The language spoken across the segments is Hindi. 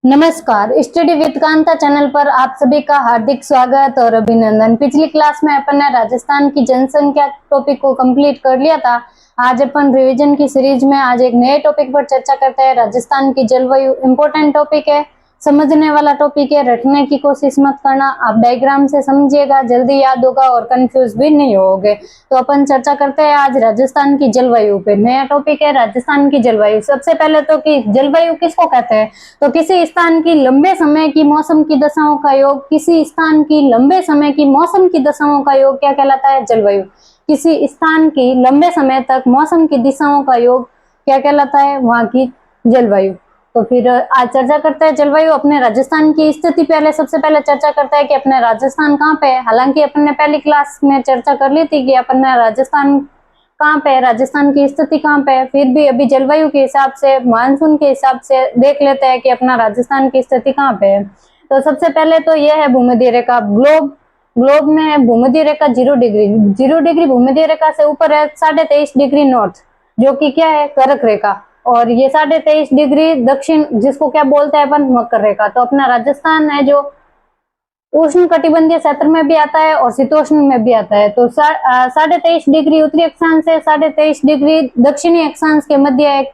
नमस्कार, स्टडी विद कांता चैनल पर आप सभी का हार्दिक स्वागत और अभिनंदन। पिछली क्लास में अपन ने राजस्थान की जनसंख्या टॉपिक को कंप्लीट कर लिया था। आज अपन रिवीजन की सीरीज में आज एक नए टॉपिक पर चर्चा करते हैं। राजस्थान की जलवायु इंपॉर्टेंट टॉपिक है, समझने वाला टॉपिक है, रटने की कोशिश मत करना। आप डायग्राम से समझिएगा, जल्दी याद होगा और कंफ्यूज भी नहीं होगे। तो अपन चर्चा करते हैं आज राजस्थान की जलवायु पे। नया टॉपिक है राजस्थान की जलवायु। सबसे पहले तो कि जलवायु किसको कहते हैं, तो किसी स्थान की लंबे समय की मौसम की दशाओं का योग। किसी स्थान की लंबे समय की मौसम की दशाओं का योग क्या कहलाता है? जलवायु। किसी स्थान की लंबे समय तक मौसम की दिशाओं का योग क्या कहलाता है? वहां की जलवायु। तो फिर आज चर्चा करते हैं जलवायु। अपने राजस्थान की स्थिति पहले सबसे पहले चर्चा करता है कि अपने राजस्थान कहाँ पे है। हालांकि अपन ने पहली क्लास में चर्चा कर ली थी कि अपन ने राजस्थान कहाँ पे है, राजस्थान की स्थिति कहाँ पे है। फिर भी अभी जलवायु के हिसाब से, मानसून के हिसाब से देख लेते हैं कि अपना राजस्थान की स्थिति कहाँ पे है। तो सबसे पहले तो यह है भूमध्य रेखा। ग्लोब में है भूमध्य रेखा 0 डिग्री भूमध्य रेखा से ऊपर है 23.5 डिग्री नॉर्थ, जो कि क्या है? कर्क रेखा। और ये 23.5 डिग्री दक्षिण, जिसको क्या बोलते हैं अपन? मकर रेखा। तो अपना राजस्थान है जो उष्ण कटिबंधीय क्षेत्र में भी आता है और शीतोष्ण में भी आता है। तो 23.5 डिग्री उत्तरी अक्षांश से 23.5 डिग्री दक्षिणी अक्षांश के मध्य एक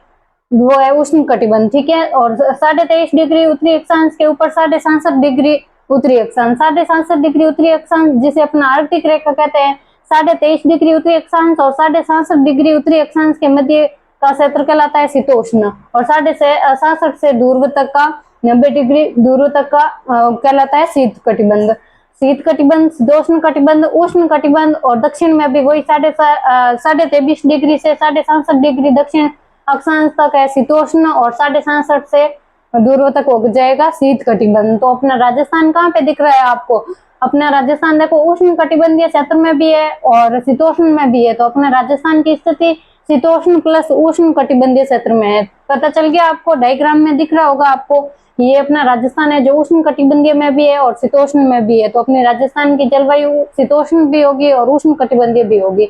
वो है उष्ण कटिबंध, ठीक है। और 23.5 डिग्री उत्तरी अक्षांश के ऊपर 67 डिग्री उत्तरी अक्षांश, 67 डिग्री उत्तरी अक्षांश जिसे अपना आर्कटिक रेखा कहते हैं। 23.5 डिग्री उत्तरी अक्षांश और 67 डिग्री उत्तरी अक्षांश के मध्य का क्षेत्र कहलाता है शीतोष्ण। और 67 से ध्रुव तक का 90 डिग्री ध्रुव तक का कहलाता है शीत कटिबंध। शीत कटिबंध, शीतोष्ण कटिबंध, उष्ण कटिबंध। और दक्षिण में भी वही 23.5 डिग्री से 67 डिग्री दक्षिण अक्षांश तक है शीतोष्ण और 67 से ध्रुव तक हो जाएगा शीत कटिबंध। तो अपना राजस्थान कहाँ पे दिख रहा है आपको? अपना राजस्थान देखो उष्ण कटिबंधीय क्षेत्र में भी है और शीतोष्ण में भी है। तो अपना राजस्थान की स्थिति शीतोष्ण प्लस उष्ण कटिबंधीय क्षेत्र में है। पता चल गया आपको? डायग्राम में दिख रहा होगा आपको। ये अपना राजस्थान है जो उष्ण कटिबंधीय में भी है और शीतोष्ण में भी है। तो अपने राजस्थान की जलवायु शीतोष्ण भी होगी और उष्ण कटिबंधीय भी होगी।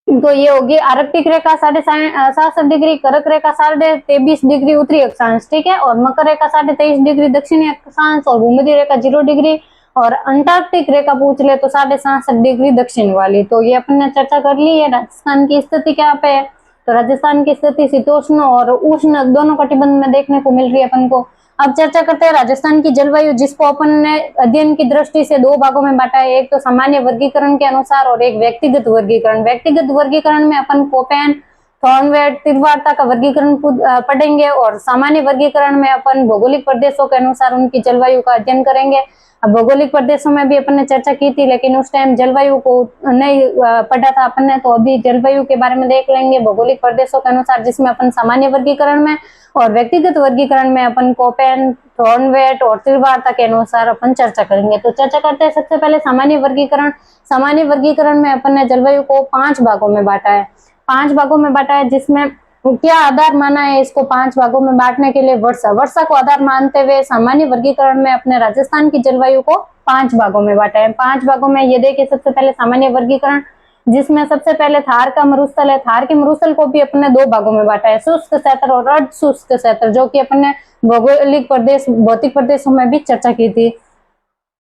तो ये होगी आर्कटिक रेखा 67 डिग्री, कर्क रेखा 23.5 डिग्री उत्तरी अक्षांश, ठीक है। और मकर रेखा 23.5 डिग्री दक्षिणी अक्षांश और भूमध्य रेखा 0 डिग्री। और अंटार्कटिक रेखा पूछ ले तो 67 डिग्री दक्षिण वाली। तो ये अपन ने चर्चा कर ली है राजस्थान की स्थिति क्या पे है। तो राजस्थान की स्थिति शीतोष्ण और उष्ण दोनों कटिबंध में देखने को मिल रही है अपन को। अब चर्चा करते हैं राजस्थान की जलवायु, जिसको अपन ने अध्ययन की दृष्टि से दो भागों में बांटा है। एक तो सामान्य वर्गीकरण के अनुसार और एक व्यक्तिगत वर्गीकरण। व्यक्तिगत वर्गीकरण में अपन कोपेन, थॉर्नवेट, तिरवार्ता का वर्गीकरण पढ़ेंगे और सामान्य वर्गीकरण में अपन भौगोलिक प्रदेशों के अनुसार उनकी जलवायु का अध्ययन करेंगे। अब भौगोलिक प्रदेशों में भी अपन ने चर्चा की थी, लेकिन उस टाइम जलवायु को नहीं पढ़ा था अपन ने। तो अभी जलवायु के बारे में देख लेंगे भौगोलिक प्रदेशों के अनुसार, जिसमें अपन सामान्य वर्गीकरण में और व्यक्तिगत वर्गीकरण में अपन कोपेन, थॉर्नवेट और तिरवार्ता के अनुसार अपन चर्चा करेंगे। तो चर्चा करते हैं सबसे पहले सामान्य वर्गीकरण। सामान्य वर्गीकरण में अपन ने जलवायु को 5 भागों में बांटा है। 5 भागों में बांटा है, जिसमें क्या आधार माना है इसको 5 भागों में बांटने के लिए? वर्षा को आधार मानते हुए सामान्य वर्गीकरण में अपने राजस्थान की जलवायु को 5 भागों में बांटा है। 5 भागों में ये देखिए, सबसे पहले सामान्य वर्गीकरण, जिसमें सबसे पहले थार का मरुस्थल है। थार के मरुस्थल को भी अपने 2 भागों में बांटा है, शुष्क क्षेत्र और अर्ध शुष्क क्षेत्र, जो कि अपने भौगोलिक प्रदेश, भौतिक प्रदेशों में भी चर्चा की थी।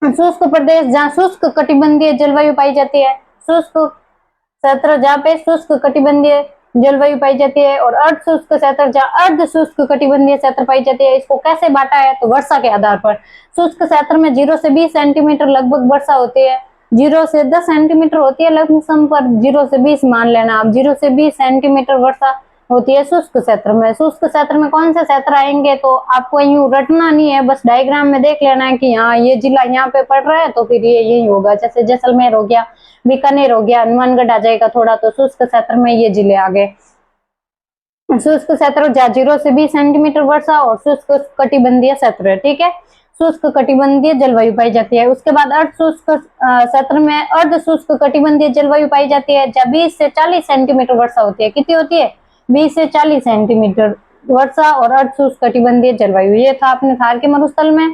शुष्क प्रदेश जहाँ शुष्क कटिबंधीय जलवायु पाई जाती है, शुष्क क्षेत्र जहाँ पे शुष्क कटिबंधीय जलवायु पाई जाती है, और अर्ध शुष्क क्षेत्र जहाँ अर्ध शुष्क कटिबंधीय क्षेत्र पाई जाती है। इसको कैसे बांटा है? तो वर्षा के आधार पर। शुष्क क्षेत्र में 0 से 20 सेंटीमीटर लगभग वर्षा होती है, 0 से 10 सेंटीमीटर होती है लमसम, पर 0 से 20 मान लेना आप। 0 से 20 सेंटीमीटर वर्षा होती है शुष्क क्षेत्र में। शुष्क क्षेत्र में कौन से क्षेत्र आएंगे? तो आपको यूं रटना नहीं है, बस डायग्राम में देख लेना है कि हाँ ये जिला यहाँ पे पड़ रहा है तो फिर ये यही होगा। जैसे जैसलमेर हो गया, बीकानेर हो गया, हनुमानगढ़ आ जाएगा थोड़ा, तो शुष्क क्षेत्र में ये जिले आ गए। शुष्क क्षेत्र जहाँ 0 से 20 सेंटीमीटर वर्षा और शुष्क कटिबंधीय क्षेत्र है, ठीक है। शुष्क कटिबंधीय जलवायु पाई जाती है। उसके बाद अर्ध शुष्क क्षेत्र में अर्ध शुष्क कटिबंधीय जलवायु पाई जाती है, जहाँ 20 से 40 सेंटीमीटर वर्षा होती है। कितनी होती है? 20 से 40 सेंटीमीटर वर्षा और अर्ध शुष्क कटिबंधीय जलवायु। ये था अपने थार के मरुस्थल में।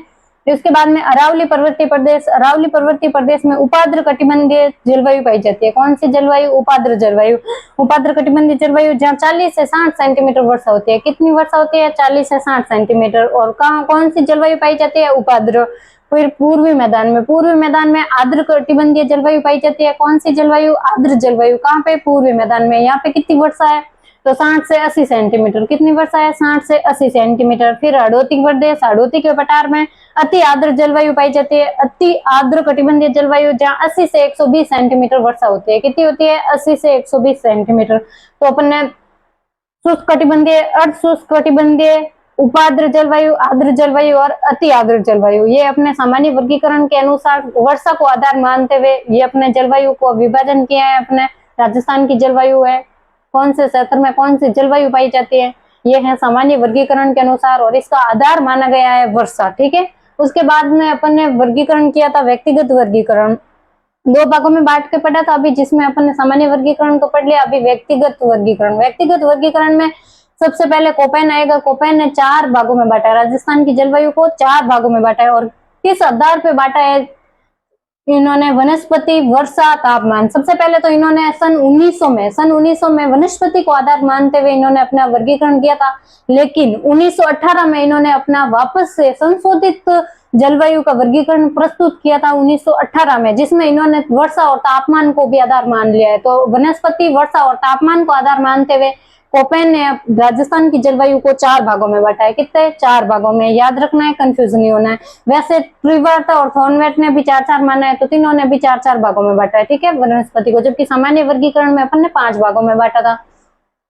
उसके बाद में अरावली पर्वतीय प्रदेश, अरावली पर्वतीय प्रदेश में उपाद्र कटिबंधीय जलवायु पाई जाती है। कौन सी जलवायु? उपाद्र जलवायु। उपाद्र कटिबंधीय जलवायु जहाँ 40 से 60 सेंटीमीटर वर्षा होती है। कितनी वर्षा होती है? 40 से 60 सेंटीमीटर। और कहाँ कौन सी जलवायु पाई जाती है? उपाद्र। फिर पूर्वी मैदान में, पूर्वी मैदान में आर्द्र कटिबंधीय जलवायु पाई जाती है। कौन सी जलवायु? आर्द्र जलवायु। कहाँ पे? पूर्वी मैदान में। यहाँ पे कितनी वर्षा है? तो 60 से 80 सेंटीमीटर। कितनी वर्षा है? 60 से 80 सेंटीमीटर। फिर हाड़ौती प्रदेश, हाड़ौती के पठार में अति आर्द्र जलवायु पाई जाती है। अति आर्द्र कटिबंधीय जलवायु जहाँ 80 से 120 सेंटीमीटर वर्षा होती है। कितनी होती है? 80 से 120 सेंटीमीटर। तो अपन ने शुष्क कटिबंधीय, अर्ध शुष्क कटिबंधीय, उपाद्र जलवायु, आर्द्र जलवायु और अति आर्द्र जलवायु, ये अपने सामान्य वर्गीकरण के अनुसार वर्षा को आधार मानते हुए ये अपने जलवायु को विभाजन किया है। अपने राजस्थान की जलवायु है, कौन से क्षेत्र में कौन सी जलवायु पाई जाती है, ये है सामान्य वर्गीकरण के अनुसार, और इसका आधार माना गया है वर्षा। ठीक है। उसके बाद में अपन ने वर्गीकरण किया था व्यक्तिगत वर्गीकरण, दो भागों में बांट के पढ़ा था अभी, जिसमें अपन ने सामान्य वर्गीकरण तो पढ़ लिया। अभी व्यक्तिगत वर्गीकरण, व्यक्तिगत वर्गीकरण में सबसे पहले कोपेन आएगा। कोपेन ने 4 भागों में बांटा है, राजस्थान की जलवायु को 4 भागों में बांटा है। और किस आधार पे बांटा है इन्होंने? वनस्पति, वर्षा, तापमान। सबसे पहले तो इन्होंने सन 1900 में वनस्पति को आधार मानते हुए इन्होंने अपना वर्गीकरण किया था। लेकिन 1918 में इन्होंने अपना वापस से संशोधित जलवायु का वर्गीकरण प्रस्तुत किया था 1918 में, जिसमें इन्होंने वर्षा और तापमान को भी आधार मान लिया है। तो वनस्पति, वर्षा और तापमान को आधार मानते हुए कोपेन ने राजस्थान की जलवायु को 4 भागों में बांटा है। कितने? 4 भागों में। याद रखना है, कंफ्यूज नहीं होना है। वैसे त्रिवार्त और थॉर्नवेट ने भी 4-4 माना है, तो तीनों ने भी 4-4 भागों में बांटा है। ठीक है, वनस्पति को। जबकि सामान्य वर्गीकरण में अपन ने 5 भागों में बांटा था।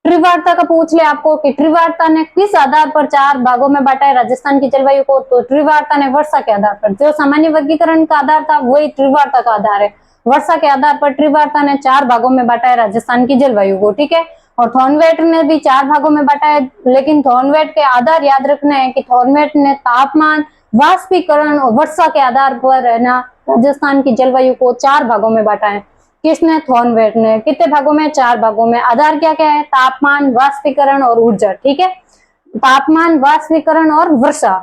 त्रिवार्ता का पूछ ले आपको कि त्रिवार्ता ने किस आधार पर 4 भागों में बांटा है राजस्थान की जलवायु को, तो त्रिवार्ता ने वर्षा के आधार पर। जो सामान्य वर्गीकरण का आधार था वही त्रिवार्ता का आधार है। वर्षा के आधार पर त्रिवार्ता ने 4 भागों में बांटा है राजस्थान की जलवायु को। ठीक है। और थॉर्नवेट ने भी 4 भागों में बांटा है, लेकिन थॉर्नवेट के आधार याद रखना है कि थॉर्नवेट ने तापमान, वाष्पीकरण और वर्षा के आधार पर है ना राजस्थान की जलवायु को 4 भागों में बांटा है। किसने? थॉर्नवेट ने। कितने भागों में? 4 भागों में। आधार क्या क्या है? तापमान, वाष्पीकरण और ऊर्जा। ठीक है, तापमान, वाष्पीकरण और वर्षा।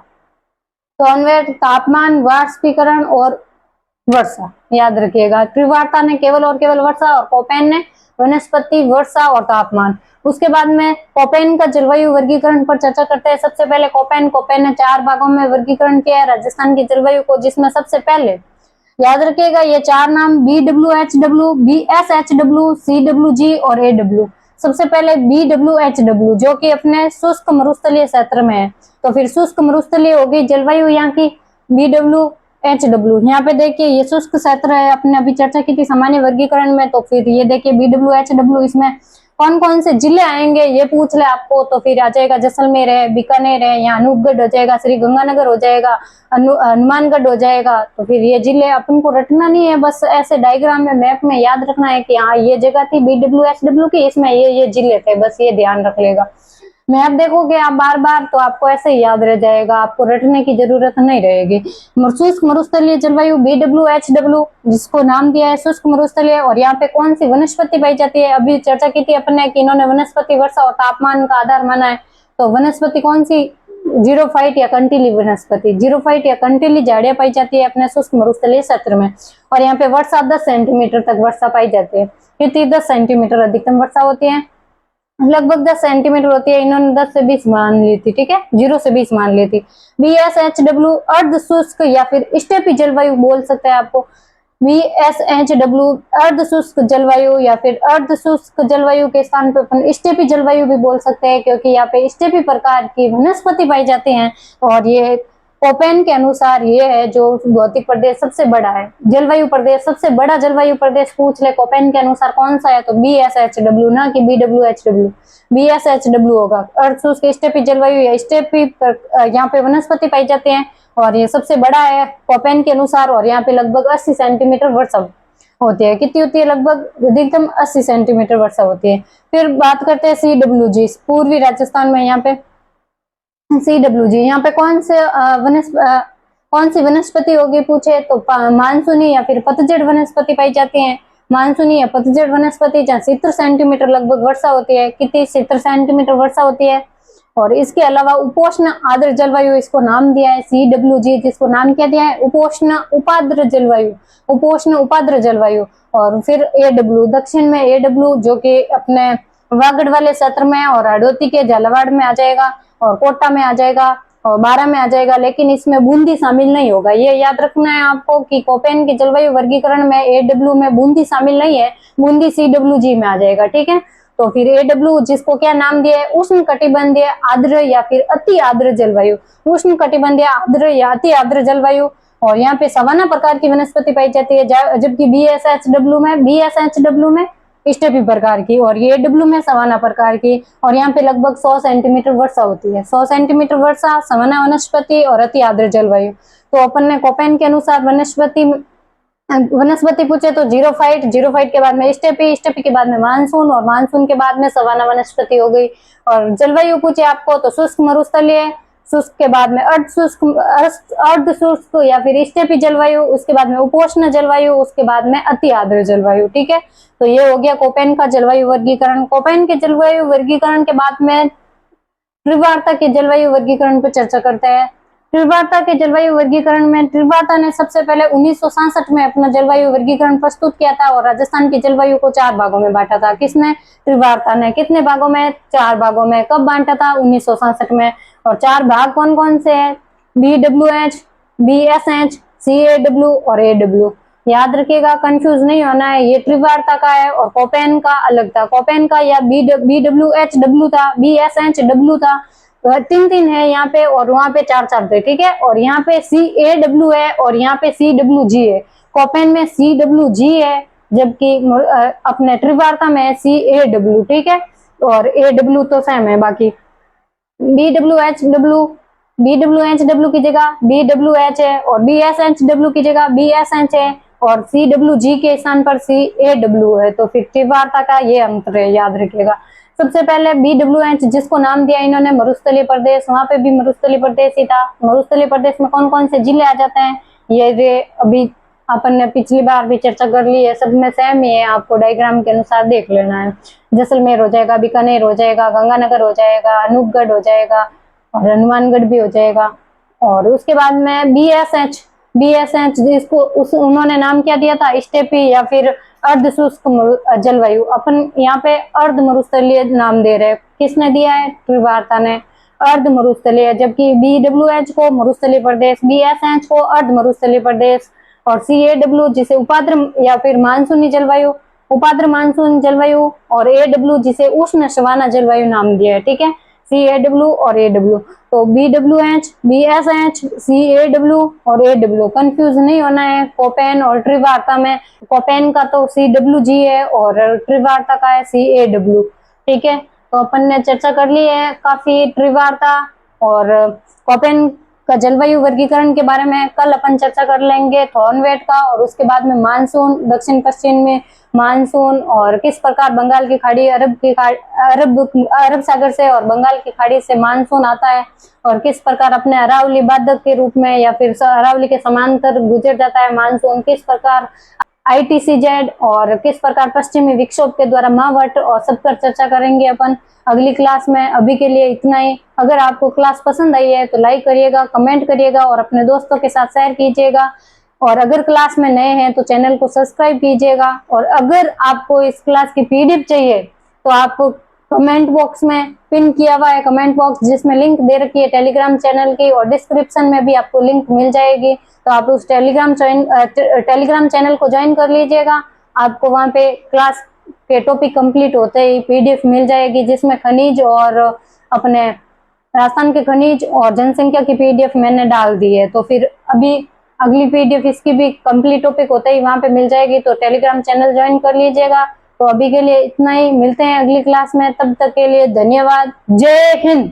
थॉर्नवेट तापमान, वाष्पीकरण और वर्षा, याद रखिएगा। त्रिवार्ता ने केवल और केवल वर्षा, और कोपेन ने वनस्पति, वर्षा और तापमान। उसके बाद में कोपेन का जलवायु वर्गीकरण पर चर्चा करते हैं। सबसे पहले कोपेन ने 4 भागों में वर्गीकरण किया है राजस्थान की जलवायु को, जिसमें सबसे पहले याद रखिएगा ये 4 नाम BWHW, BSHW, CWG और AW। सबसे पहले BWHW जो कि अपने शुष्क मरुस्थलीय क्षेत्र में है, तो फिर शुष्क मरुस्थलीय होगी जलवायु यहाँ की BWHW। यहाँ पे देखिए ये शुष्क क्षेत्र है, अपने अभी चर्चा की थी सामान्य वर्गीकरण में। तो फिर ये देखिए BWHW, इसमें कौन कौन से जिले आएंगे ये पूछ ले आपको, तो फिर आ जाएगा जैसलमेर है, बीकानेर है, यहाँ अनूपगढ़ हो जाएगा, श्री गंगानगर हो जाएगा, हनुमानगढ़ हो जाएगा। तो फिर ये जिले अपन को रटना नहीं है, बस ऐसे डायग्राम में, मैप में याद रखना है कि हाँ ये जगह थी BWHW की, इसमें ये जिले थे, बस ये ध्यान रख लेगा। मैप देखोगे आप बार बार तो आपको ऐसे ही याद रह जाएगा, आपको रटने की जरूरत नहीं रहेगी। शुष्क मरुस्थलीय जलवायु BWHW, जिसको नाम दिया है शुष्क मरुस्थलीय। और यहाँ पे कौन सी वनस्पति पाई जाती है? अभी चर्चा की थी अपन ने कि इन्होंने वनस्पति, वर्षा और तापमान का आधार माना है। तो वनस्पति कौन सी? जीरोफाइट या कंटीली वनस्पति, जीरोफाइट या कंटीली झाड़ियां पाई जाती है अपने शुष्क मरुस्थलीय क्षेत्र में। और यहाँ पे वर्षा 10 सेंटीमीटर तक वर्षा पाई जाती है। कितनी? 10 सेंटीमीटर अधिकतम वर्षा होती है, लगभग 10 सेंटीमीटर होती है। इन्होंने 10 से 20 मान ली थी। ठीक है, 0 से 20 मान ली थी। BSHW अर्ध शुष्क या फिर स्टेपी जलवायु बोल सकते हैं आपको। BSHW अर्ध शुष्क जलवायु या फिर अर्ध शुष्क जलवायु के स्थान पर अपन स्टेपी जलवायु भी बोल सकते हैं, क्योंकि यहाँ पे स्टेपी प्रकार की वनस्पति पाई जाती हैं। और ये कोपेन के अनुसार ये है जो भौतिक प्रदेश सबसे बड़ा है, जलवायु प्रदेश सबसे बड़ा जलवायु प्रदेश पूछ ले कोपेन के अनुसार कौन सा है, तो BSHW, ना कि BWHW। BSHW होगा। अर्ध शुष्क स्टेपी जलवायु या स्टेपी यहाँ पे वनस्पति पाई जाते हैं, और ये सबसे बड़ा है कोपेन के अनुसार। और यहाँ पे लगभग 80 सेंटीमीटर वर्षा होती है। कितनी होती है? लगभग अधिकतम 80 सेंटीमीटर वर्षा होती है। फिर बात करते हैं CWG, पूर्वी राजस्थान में यहाँ पे CWG, यहाँ पे कौन सी वनस्पति होगी पूछे तो मानसूनी या फिर पतझड़ वनस्पति पाई जाती है। मानसूनी या पतझड़ वनस्पति जहाँ 70 सेंटीमीटर लगभग वर्षा होती है। कितनी? 70 सेंटीमीटर वर्षा होती है। और इसके अलावा उपोष्ण आर्द्र जलवायु इसको नाम दिया है CWG, जिसको नाम क्या दिया है, उपोष्ण उपाद्र जलवायु, उपोष्ण उपाद्र जलवायु। और फिर AW, दक्षिण में AW जो कि अपने वागड़ वाले क्षेत्र में और हडोती के झालावाड़ में आ जाएगा और कोटा में आ जाएगा और बारा में आ जाएगा, लेकिन इसमें बूंदी शामिल नहीं होगा। ये याद रखना है आपको कि कोपेन के जलवायु वर्गीकरण में AW में बूंदी शामिल नहीं है, बूंदी CWG में आ जाएगा, ठीक है। तो फिर AW जिसको क्या नाम दिया है, उष्ण कटिबंधीय आर्द्र या फिर अति आर्द्र जलवायु, उष्ण कटिबंधीय आर्द्र या अति आर्द्र जलवायु। और यहाँ पे सवाना प्रकार की वनस्पति पाई जाती है, जबकि BSHW में स्टेपी प्रकार की और ये AW में सवाना प्रकार की। और यहाँ पे लगभग 100 सेंटीमीटर वर्षा होती है, 100 सेंटीमीटर वर्षा, सवाना वनस्पति और अति आर्द्र जलवायु। तो अपन ने कोपेन के अनुसार वनस्पति पूछे तो जीरोफाइट, जीरोफाइट के बाद में स्टेपी, स्टेपी के बाद में मानसून और मानसून के बाद में सवाना वनस्पति हो गई। और जलवायु पूछे आपको तो शुष्क मरुस्थलीय, शुष्क के बाद में अर्ध शुष्क या फिर स्टेपी जलवायु, उसके बाद में उपोष्ण जलवायु, उसके बाद में अति आर्द्र जलवायु, ठीक है। तो ये हो गया कोपेन का जलवायु वर्गीकरण। कोपेन के जलवायु वर्गीकरण के बाद में त्रिवार्ता के जलवायु वर्गीकरण पर चर्चा करते हैं। त्रिवार्ता के जलवायु वर्गीकरण में त्रिवार्ता ने सबसे पहले 1967 में अपना जलवायु वर्गीकरण प्रस्तुत किया था और राजस्थान की जलवायु को 4 भागों में बांटा था। किसने? त्रिवार्ता ने। कितने भागों में? 4 भागों में। कब बांटा था? 1967 में। और 4 भाग कौन कौन से हैं? BWH, BSH, CAW और AW। याद रखिएगा, कंफ्यूज नहीं होना है, ये त्रिवार्ता का है और कोपेन का अलग था। कोपेन का या BWHW था, BSHW था, 3-3 है यहाँ पे और वहां पे 4-4 थे, ठीक है। और यहाँ पे CAW है और यहाँ पे CWG है। कोपेन में CWG है, जबकि अपने त्रिवार्ता में CAW, ठीक है। और AW तो सेम है। बाकी BWHW की जगह BWH है और BSHW की जगह BSH है और CWG के स्थान पर CAW है। तो फिर त्रिवार्ता का ये अंतर है, याद रखिएगा। सबसे पहले BWH जिसको नाम दिया इन्होंने मरुस्थलीय प्रदेश, वहां पे भी मरुस्थलीय प्रदेश ही था। मरुस्थलीय प्रदेश में कौन कौन से जिले आ जाते हैं, ये अभी अपन ने पिछली बार भी चर्चा कर ली है, सब में सेम ही है, आपको डायग्राम के अनुसार देख लेना है। जैसलमेर हो जाएगा, बीकानेर हो जाएगा, गंगानगर हो जाएगा, अनूपगढ़ हो जाएगा और हनुमानगढ़ भी हो जाएगा। और उसके बाद में BSH जिसको उन्होंने नाम क्या दिया था, स्टेपी या फिर अर्ध शुष्क जलवायु। अपन यहाँ पे अर्ध मरुस्थलीय नाम दे रहे, किसने दिया है? त्रिवार्ता ने, अर्ध मरुस्थलीय। जबकि BWH को मरुस्थलीय प्रदेश, BSH को अर्ध मरुस्थलीय प्रदेश और CAW जिसे उपाद्र या फिर मानसूनी जलवायु, उपाद्र मानसून जलवायु और AW जिसे उष्ण सवाना जलवायु नाम दिया है, ठीक है। CAW और AW। तो BWH, BSH, CAW और AW, कंफ्यूज नहीं होना है कोपेन और त्रिवार्ता में। कोपेन का तो CWG है और त्रिवार्ता का है CAW, ठीक है। तो अपन ने चर्चा कर ली है काफी त्रिवार्ता और कोपेन का जलवायु वर्गीकरण के बारे में। कल अपन चर्चा कर लेंगे थॉर्नवेट का और उसके बाद में मानसून, दक्षिण पश्चिम में मानसून और किस प्रकार बंगाल की खाड़ी, अरब सागर से और बंगाल की खाड़ी से मानसून आता है और किस प्रकार अपने अरावली बाधक के रूप में या फिर अरावली के समांतर गुजर जाता है मानसून, किस प्रकार ITCZ और किस प्रकार पश्चिमी विक्षोभ के द्वारा मावट, और सब पर चर्चा करेंगे अपन अगली क्लास में। अभी के लिए इतना ही। अगर आपको क्लास पसंद आई है तो लाइक करिएगा, कमेंट करिएगा और अपने दोस्तों के साथ शेयर कीजिएगा। और अगर क्लास में नए हैं तो चैनल को सब्सक्राइब कीजिएगा। और अगर आपको इस क्लास की PDF चाहिए तो आपको कमेंट बॉक्स में पिन किया हुआ है कमेंट बॉक्स, जिसमें लिंक दे रखी है टेलीग्राम चैनल की और डिस्क्रिप्शन में भी आपको लिंक मिल जाएगी। तो आप उस टेलीग्राम चैनल को ज्वाइन कर लीजिएगा। आपको वहां पे क्लास के टॉपिक कंप्लीट होते ही PDF मिल जाएगी, जिसमें खनिज और अपने राजस्थान के खनिज और जनसंख्या की PDF मैंने डाल दी है। तो फिर अभी अगली PDF इसकी भी कंप्लीट टॉपिक होते ही वहां पे मिल जाएगी। तो टेलीग्राम चैनल ज्वाइन कर लीजिएगा। तो अभी के लिए इतना ही, मिलते हैं अगली क्लास में, तब तक के लिए धन्यवाद। जय हिंद।